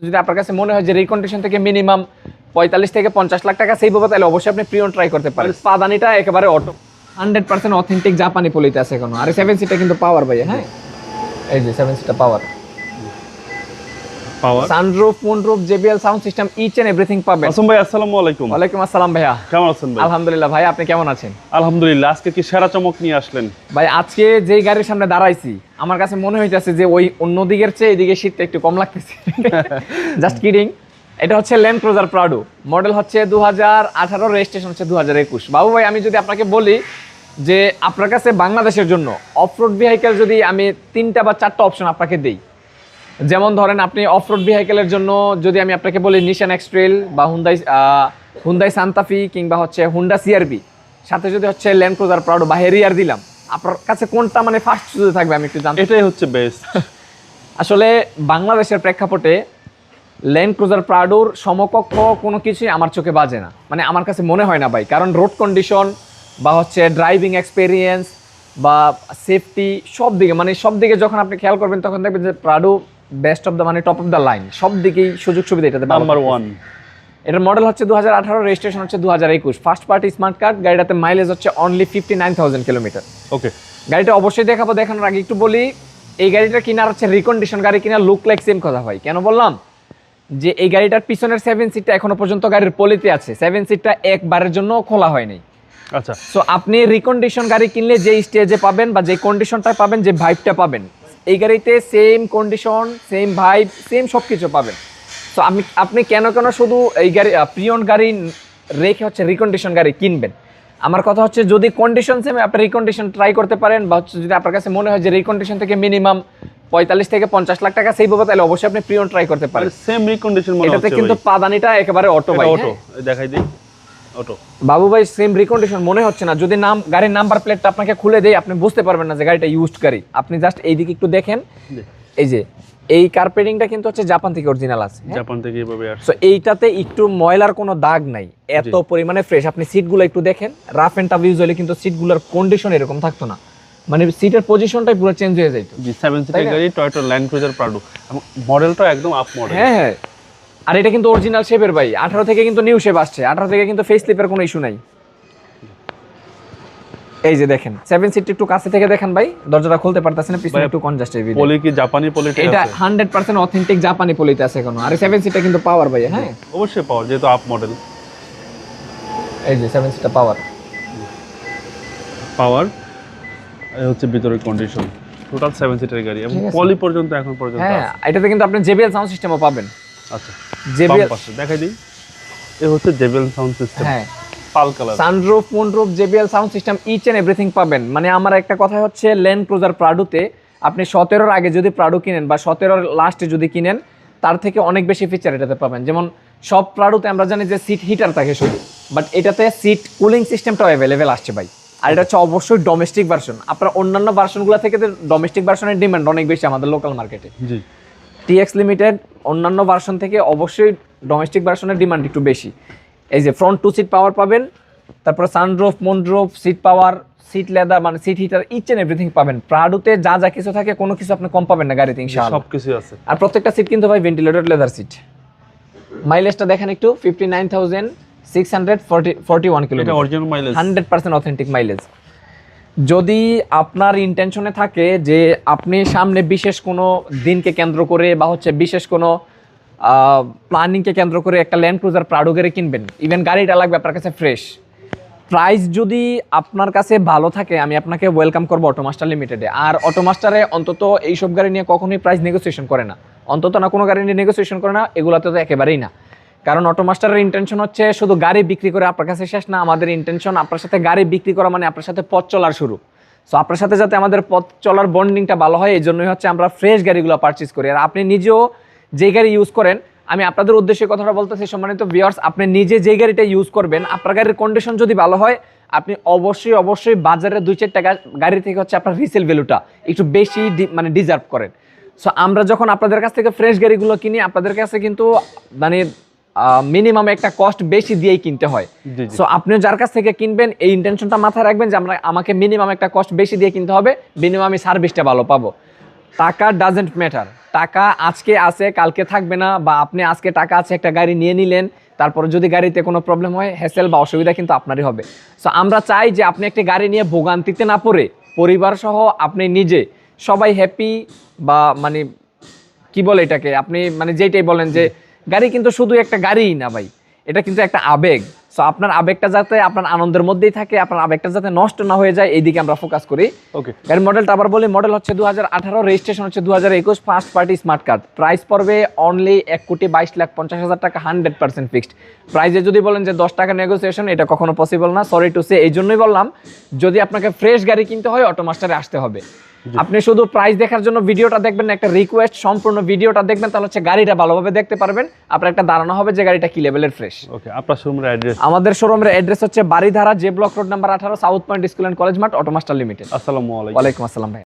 যদি আপনার কাছে মনে হয় যে রিকন্ডিশন থেকে মিনিমাম 45 থেকে 50 লাখ টাকা সেভ হবে, তাহলে অবশ্যই আপনি প্রিয়ন ট্রাই করতে পারেন। পাদানিটা একেবারে অটো 100% অথেন্টিক জাপানি পলিতে আছে এখনো। আর 7 সিটটা কিন্তু পাওয়ার ভাই, হ্যাঁ এই যে 7 সিটটা power sunroof, moonroof, JBL sound system, each and everything পাবেন। আসম ভাই, আসসালামু আলাইকুম। ওয়ালাইকুম আসসালাম ভাইয়া, কেমন আছেন ভাই? আলহামদুলিল্লাহ ভাই, আপনি কেমন আছেন? আলহামদুলিল্লাহ। আজকে কি সেরা চমক নিয়ে আসলেন ভাই? আজকে যেই গাড়ির সামনে দাঁড়াইছি আমার কাছে মনে হইতাছে যে ওই অন্য দিকের চেয়ে এদিকে শীতটা একটু কম লাগতেছে। Just kidding. এটা হচ্ছে ল্যান্ড ক্রুজার প্রাডো, মডেল হচ্ছে 2018, রেজিস্ট্রেশন হচ্ছে 2021। বাবু ভাই, আমি যদি আপনাকে বলি যে আপনার কাছে বাংলাদেশের জন্য অফরোড ভেহিকেল যদি আমি 3টা বা 4টা অপশন আপনাকে দেই, যেমন ধরেন আপনি অফরোড ভেহিকেলের জন্য যদি আমি আপনাকে বলি নিশান এক্সট্রেল বা হুন্ডাই সান্তাফি কিংবা হচ্ছে হুন্ডা সিআরবি, সাথে যদি হচ্ছে ল্যান্ড ক্রুজার প্রাডো বা হেরিয়ার দিলাম, আপনার কাছে কোনটা মানে ফার্স্ট চুজে থাকবে আমি একটু জানতে? এটাই হচ্ছে বেস্ট। আসলে বাংলাদেশের প্রেক্ষাপটে ল্যান্ড ক্রুজার প্রাডোর সমকক্ষ কোনো কিছুই আমার চোখে বাজে না, মানে আমার কাছে মনে হয় না ভাই। কারণ রোড কন্ডিশন বা হচ্ছে ড্রাইভিং এক্সপিরিয়েন্স বা সেফটি সব দিকে যখন আপনি খেয়াল করবেন তখন দেখবেন যে প্রাডো বেস্ট অফ দ্য মানে টপ অফ দ্য লাইন, সব দিকেই সুযোগ সুবিধা এটাতে নাম্বার 1। এটার মডেল হচ্ছে 2018, রেজিস্ট্রেশন হচ্ছে 2021, ফার্স্ট পার্টি স্মার্ট কার্ড। গাড়িটাতে মাইলেজ হচ্ছে অনলি 59,000 কিলোমিটার। ওকে, গাড়িটা অবশ্যই দেখাবো। দেখানোর আগে একটু বলি, এই গাড়িটা কিনার হচ্ছে রিকন্ডিশন গাড়ি কিনা লুক লাইক সেম কথা ভাই। কেন বললাম যে এই গাড়িটার পিছনের 7 সিটটা এখনো পর্যন্ত গাড়ির পলিতে আছে, 7 সিটটা একবারের জন্য খোলা হয়নি। আচ্ছা, সো আপনি রিকন্ডিশন গাড়ি কিনলে যে স্টেজে পাবেন বা যে কন্ডিশনটা পাবেন, যে ভাইবটা পাবেন, এই গাড়িতে same condition, same vibe, same সব কিছু পাবেন। সো আপনি কেন শুধু এই গাড়ি প্রিয়ন গাড়ি রেখে হচ্ছে রিকন্ডিশন গাড়ি কিনবেন? আমার কথা হচ্ছে যদি কন্ডিশন সেম আপনি রিকন্ডিশন ট্রাই করতে পারেন, বা হচ্ছে যদি আপনার কাছে মনে হয় যে রিকন্ডিশন থেকে মিনিমাম 45 থেকে 50 লাখ টাকা সেভ হবে, তাহলে অবশ্যই আপনি প্রিয়ন ট্রাই করতে পারেন। সেম রিকন্ডিশন মনে হচ্ছে। এটাতে কিন্তু পাদানিটা একেবারে অটো ভাই, অটো দেখাই দিই। অটো বাবু ভাই, সেম রিকন্ডিশন মনে হচ্ছে না। যদি গাড়ির নাম্বার প্লেটটা আপনাকে খুলে দেই, আপনি বুঝতে পারবেন না যে গাড়িটা ইউজড গাড়ি। আপনি জাস্ট এইদিকে একটু দেখেন, এই যে এই কার্পেটিংটা কিন্তু হচ্ছে জাপান থেকে অরিজিনাল আছে, জাপান থেকে এভাবে আসছে। সো এইটাতে একটু ময়লার কোনো দাগ নাই, এত পরিমাণে ফ্রেশ। আপনি সিটগুলো একটু দেখেন, রাফ এন্ড টাফ ইউজুয়ালি কিন্তু সিটগুলোর কন্ডিশন এরকম থাকতো না, মানে সিটের পজিশনটাই পুরো চেঞ্জ হয়ে যাইতো। জি, 7 সিটের গাড়ি, টয়োটা ল্যান্ড ক্রুজার প্রাডো, এবং মডেলটা একদম আপ মডেল। হ্যাঁ হ্যাঁ, আর এটা কিন্তু অরিজিনাল শেপের ভাই। 18 থেকে কিন্তু নিউ শেপ আসছে, 18 থেকে কিন্তু ফেস লিপের কোনো ইস্যু নাই। এই যে দেখেন 7 সিট একটু কাছে থেকে দেখেন ভাই, দরজাটা খুলতে পারতেছেন না, পিছনে একটু কনজাস্টেড ভিডিও। পলি কি জাপানি পলিতে আছে? এটা 100% অথেন্টিক জাপানি পলিতে আছে এখনো। আর 7 সিটটা কিন্তু পাওয়ার ভাই, হ্যাঁ অবশ্যই পাওয়ার, যেহেতু আপ মডেল। এই যে 7 সিটটা পাওয়ার এই হচ্ছে ভিতরের কন্ডিশন। টোটাল 7 সিটের গাড়ি এবং পলি পর্যন্ত এখন পর্যন্ত হ্যাঁ, আছে। এটাতে কিন্তু আপনি জেবিএল সাউন্ড সিস্টেমও পাবেন। আচ্ছা, জেবিএল পাশে দেখাই দিই। এই হচ্ছে জেবিএল সাউন্ড সিস্টেম, হ্যাঁ, pearl colour. Sunroof, moonroof, JBL sound system, each and everything পাবেন। মানে আমার একটা কথা হচ্ছে, ল্যান্ড ক্রুজার প্রাডোতে আপনি 17-র আগে যদি প্রাডো কিনেন বা 17-র লাস্টে যদি কিনেন, তার থেকে অনেক বেশি ফিচার এটাতে পাবেন। যেমন সব প্রাডোতে আমরা জানি যে সিট হিটার থাকে শুধু, বাট এটাতে সিট কুলিং সিস্টেমটাও অ্যাভেলেবেল আসছে ভাই। আর এটা হচ্ছে অবশ্যই ডোমেস্টিক ভার্সন। আপনার অন্যান্য ভার্সনগুলো থেকে ডোমেস্টিক ভার্সনের ডিমান্ড অনেক বেশি আমাদের লোকাল মার্কেটে। জি, টিএক্স লিমিটেড অন্যান্য ভার্সন থেকে অবশ্যই ডোমেস্টিক ভার্সনের ডিমান্ড একটু বেশি। এই যে ফ্রন্ট 2 সিট পাওয়ার পাবেন, তারপর sunroof, moonroof, seat power, seat leather, মানে seat heater, each and everything পাবেন। প্রাডোতে যা যা কিছু থাকে কোনো কিছু আপনি কম পাবেন না গাড়িতে ইনশাআল্লাহ, সবকিছু আছে। আর প্রত্যেকটা সিট কিন্তু ভাই ভেন্টিলেটেড লেদার সিট। মাইলেজটা দেখেন একটু, 59,641 কিলোমিটার। এটা অরিজিনাল মাইলেজ, 100% অথেন্টিক মাইলেজ। যদি আপনার ইন্টেনশনে থাকে যে আপনি সামনে বিশেষ কোনো দিনকে কেন্দ্র করে বা হচ্ছে বিশেষ কোনো প্ল্যানিংকে কেন্দ্র করে একটা ল্যান্ড ক্রুজার প্রাডো গাড়ি কিনবেন, ইভেন গাড়িটা লাগবে আপনার কাছে ফ্রেশ, প্রাইস যদি আপনার কাছে ভালো থাকে, আমি আপনাকে ওয়েলকাম করবো অটোমাস্টার লিমিটেডে। আর অটোমাস্টারে অন্তত এইসব গাড়ি নিয়ে কখনোই প্রাইস নেগোসিয়েশন করে না, অন্তত না কোনো গাড়ি নিয়ে নেগোসিয়েশন করে না, এগুলোতে তো একেবারেই না। কারণ অটোমাস্টারের ইন্টেনশন হচ্ছে শুধু গাড়ি বিক্রি করে আপনার কাছে শেষ না, আমাদের ইন্টেনশন আপনার সাথে গাড়ি বিক্রি করা মানে আপনার সাথে পথ চলার শুরু। সো আপনার সাথে যাতে আমাদের পথ চলার বন্ডিংটা ভালো হয়, এই জন্যই হচ্ছে আমরা ফ্রেশ গাড়িগুলো পারচেজ করি। আর আপনি নিজেও যে গাড়ি ইউজ করেন, আমি আপনাদের উদ্দেশ্যে কথাটা বলতেছি সম্মানিত ভিউয়ার্স, আপনি নিজে যে গাড়িটা ইউজ করবেন, আপনার গাড়ির কন্ডিশন যদি ভালো হয়, আপনি অবশ্যই বাজারে 2-4 টাকা গাড়ি থেকে হচ্ছে আপনার রিসেল ভ্যালুটা একটু বেশি মানে ডিজার্ভ করেন। সো আমরা যখন আপনাদের কাছ থেকে ফ্রেশ গাড়িগুলো কিনি, আপনাদের কাছে কিন্তু মানে মিনিমাম একটা কস্ট বেশি দিয়েই কিনতে হয়। সো আপনি যার কাছ থেকে কিনবেন এই ইন্টেনশনটা মাথায় রাখবেন যে আমাকে মিনিমাম একটা কস্ট বেশি দিয়ে কিনতে হবে, মিনিমাম আমি সার্ভিসটা ভালো পাবো। টাকা ডাজেন্ট ম্যাটার, টাকা আজকে আছে কালকে থাকবে না, বা আপনি আজকে টাকা আছে একটা গাড়ি নিয়ে নিলেন, তারপরে যদি গাড়িতে কোনো প্রবলেম হয় হ্যাসেল বা অসুবিধা কিন্তু আপনারই হবে। সো আমরা চাই যে আপনি একটি গাড়ি নিয়ে ভোগান্তিতে না পড়ে পরিবার সহ আপনি নিজে সবাই হ্যাপি, বা মানে কি বলে এটাকে, আপনি মানে যেটাই বলেন যে গাড়ি কিন্তু শুধু একটা গাড়িই না ভাই, এটা কিন্তু একটা আবেগ। সো আপনার আবেগটা যাতে আপনার আনন্দের মধ্যেই থাকে, আপনার আবেগটা যাতে নষ্ট না হয়ে যায়, এইদিকে আমরা ফোকাস করি। ওকে, গাড়ির মডেলটা আবার বলি, মডেল হচ্ছে 2018, রেজিস্ট্রেশন হচ্ছে 2021, first party smart card. Price পড়বে অনলি 1,22,50,000 টাকা, 100% ফিক্সড। প্রাইসে যদি বলেন যে 10 টাকা নেগোসিয়েশন, এটা কখনো পসিবল না, সরি টু সে। এই জন্যই বললাম যদি আপনাকে ফ্রেশ গাড়ি কিনতে হয় অটোমাস্টারে আসতে হবে। আপনি শুধু প্রাইস দেখার জন্য ভিডিওটা দেখবেন না, একটা রিকোয়েস্ট, সম্পূর্ণ ভিডিওটা দেখবেন, তাহলে হচ্ছে গাড়িটা ভালোভাবে দেখতে পারবেন, আপনার একটা ধারণা হবে যে গাড়িটা কি লেভেলের ফ্রেশ। ওকে, আপনার শোরুমের অ্যাড্রেস? আমাদের শোরুমের অ্যাড্রেস হচ্ছে Baridhara, J block road number 18, south point school and college মাঠ, অটোমাস্টার লিমিটেড। আসসালামু আলাইকুম। ওয়ালাইকুম আসসালাম ভাই।